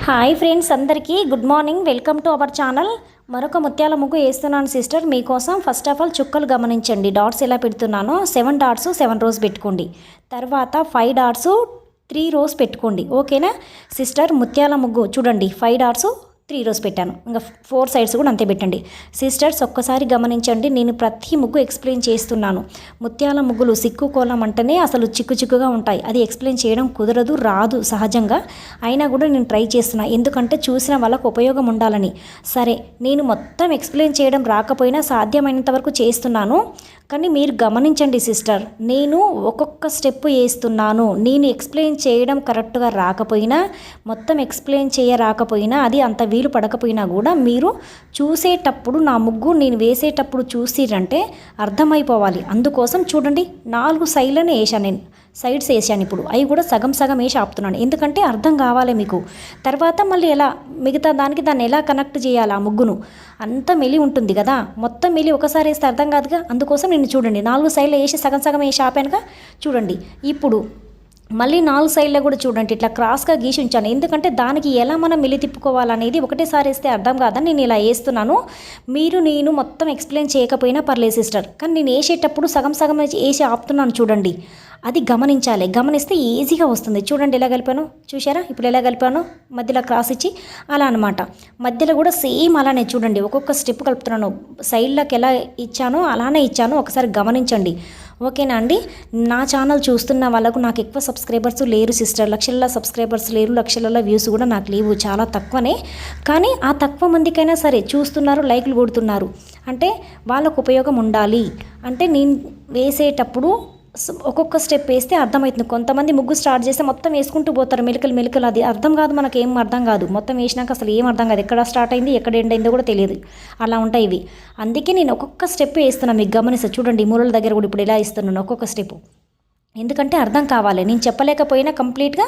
Hi friends, అందరికీ good morning. Welcome to our channel. మరొక ముత్యాల ముగ్గు వేస్తున్నాను సిస్టర్ మీకోసం. ఫస్ట్ ఆఫ్ ఆల్ చుక్కలు గమనించండి. డాట్స్ ఎలా పెడుతున్నానో 7 డాట్స్ 7 రోస్ పెట్టుకోండి. తర్వాత 5 డాట్స్ 3 రోస్ పెట్టుకోండి. ఓకేనా సిస్టర్? ముత్యాల ముగ్గు చూడండి, 5 డాట్స్ 3 రోస్ పెట్టాను. ఇంకా 4 సైడ్స్ కూడా అంతే పెట్టండి. సిస్టర్స్ ఒక్కసారి గమనించండి, నేను ప్రతి ముగ్గు ఎక్స్ప్లెయిన్ చేస్తున్నాను. ముత్యాల ముగ్గులు సిక్కు కోలం అంటేనే అసలు చిక్కుగా ఉంటాయి. అది ఎక్స్ప్లెయిన్ చేయడం కుదరదు, రాదు సహజంగా. అయినా కూడా నేను ట్రై చేస్తున్నా, ఎందుకంటే చూసిన వాళ్ళకు ఉపయోగం ఉండాలని. సరే, నేను మొత్తం ఎక్స్ప్లెయిన్ చేయడం రాకపోయినా సాధ్యమైనంత వరకు చేస్తున్నాను. కానీ మీరు గమనించండి సిస్టర్, నేను ఒక్కొక్క స్టెప్ వేస్తున్నాను. నేను ఎక్స్ప్లెయిన్ చేయడం కరెక్ట్గా రాకపోయినా, మొత్తం ఎక్స్ప్లెయిన్ చేయరాకపోయినా, అది అంత వీలు పడకపోయినా కూడా మీరు చూసేటప్పుడు నా ముగ్గు నేను వేసేటప్పుడు చూసిరంటే అర్థమైపోవాలి. అందుకోసం చూడండి, 4 సైడ్లను వేసాను, నేను సైడ్స్ వేసాను. ఇప్పుడు అవి కూడా సగం వేసి ఆపుతున్నాను, ఎందుకంటే అర్థం కావాలి మీకు. తర్వాత మళ్ళీ ఎలా మిగతా దాన్ని ఎలా కనెక్ట్ చేయాలి, ఆ ముగ్గును అంతా మెలి ఉంటుంది కదా, మొత్తం మెలి ఒకసారి వేస్తే అర్థం కాదుగా. అందుకోసం నేను చూడండి 4 సైడ్లు వేసి సగం వేసి ఆపానుగా. చూడండి ఇప్పుడు మళ్ళీ 4 సైడ్లో కూడా చూడండి ఇట్లా క్రాస్గా గీసి ఉంచాను, ఎందుకంటే దానికి ఎలా మనం మెలి తిప్పుకోవాలనేది ఒకటేసారి వేస్తే అర్థం కాదని నేను ఇలా వేస్తున్నాను. నేను మొత్తం ఎక్స్ప్లెయిన్ చేయకపోయినా పర్లేదు సిస్టర్, కానీ నేను వేసేటప్పుడు సగం వేసి ఆపుతున్నాను చూడండి. అది గమనించాలి, గమనిస్తే ఈజీగా వస్తుంది. చూడండి ఎలా కలిపాను, చూసారా? ఇప్పుడు ఎలా కలిపాను, మధ్యలో క్రాస్ ఇచ్చి అలా అనమాట. మధ్యలో కూడా సేమ్ అలానే చూడండి, ఒక్కొక్క స్టెప్ కలుపుతున్నాను. సైడ్లకు ఎలా ఇచ్చానో అలానే ఇచ్చాను, ఒకసారి గమనించండి. ఓకేనా అండి? నా ఛానల్ చూస్తున్న వాళ్ళకు నాకు ఎక్కువ సబ్స్క్రైబర్స్ లేరు సిస్టర్, లక్షల సబ్స్క్రైబర్స్ లేరు, లక్షల వ్యూస్ కూడా నాకు లేవు, చాలా తక్కువనే. కానీ ఆ తక్కువ మందికైనా సరే చూస్తున్నారు, లైక్లు కొడుతున్నారు, అంటే వాళ్ళకు ఉపయోగం ఉండాలి. అంటే నేను వేసేటప్పుడు ఒక్కొక్క స్టెప్ వేస్తే అర్థమవుతుంది. కొంతమంది ముగ్గు స్టార్ట్ చేస్తే మొత్తం వేసుకుంటూ పోతారు, మెలికలు. అది అర్థం కాదు, మనకి ఏం అర్థం కాదు. మొత్తం వేసినాక అసలు ఏం అర్థం కాదు, ఎక్కడ స్టార్ట్ అయింది ఎక్కడ ఎండ్ అయిందో కూడా తెలియదు. అలా ఉంటాయి ఇవి. అందుకే నేను ఒక్కొక్క స్టెప్ వేస్తున్నాను, మీకు గమనిస్తే చూడండి. మూలల దగ్గర కూడా ఇప్పుడు ఎలా ఇస్తున్నాను ఒక్కొక్క స్టెప్, ఎందుకంటే అర్థం కావాలి. నేను చెప్పలేకపోయినా కంప్లీట్గా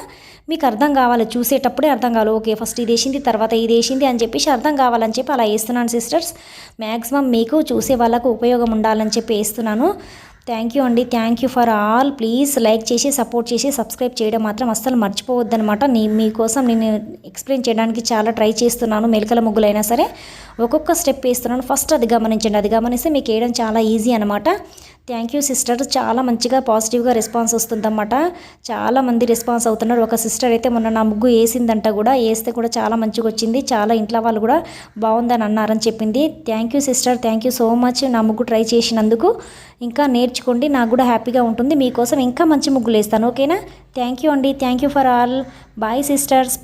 మీకు అర్థం కావాలి, చూసేటప్పుడే అర్థం కావాలి. ఓకే, ఫస్ట్ ఇది వేసింది, తర్వాత ఇది వేసింది అని చెప్పేసి అర్థం కావాలని చెప్పి అలా వేస్తున్నాను సిస్టర్స్. మ్యాక్సిమం మీకు చూసే వాళ్ళకు ఉపయోగం ఉండాలని చెప్పి వేస్తున్నాను. థ్యాంక్ యూ అండి, thank you for all. Please like చేసి సపోర్ట్ చేసి సబ్స్క్రైబ్ చేయడం మాత్రం అస్సలు మర్చిపోవద్దనమాట. మీకోసం నేను ఎక్స్ప్లెయిన్ చేయడానికి చాలా ట్రై చేస్తున్నాను. మెలికల ముగ్గులైనా సరే ఒక్కొక్క స్టెప్ వేస్తున్నాను. ఫస్ట్ అది గమనించండి, అది గమనిస్తే మీకు వేయడం చాలా ఈజీ అనమాట. థ్యాంక్ యూ సిస్టర్, చాలా మంచిగా పాజిటివ్గా రెస్పాన్స్ వస్తుందన్నమాట. చాలామంది రెస్పాన్స్ అవుతున్నారు. ఒక సిస్టర్ అయితే మొన్న నా ముగ్గు వేసిందంట, కూడా వేస్తే కూడా చాలా మంచిగా వచ్చింది, చాలా ఇంట్లో వాళ్ళు కూడా బాగుందని అన్నారని చెప్పింది. Thank you sister, thank you so much నా ముగ్గు ట్రై చేసినందుకు. ఇంకా నేర్చుకోండి, నాకు కూడా హ్యాపీగా ఉంటుంది. మీకోసం ఇంకా మంచి ముగ్గులు వేస్తాను. ఓకేనా? థ్యాంక్ యూ అండి, thank you for all. Bye sisters, please.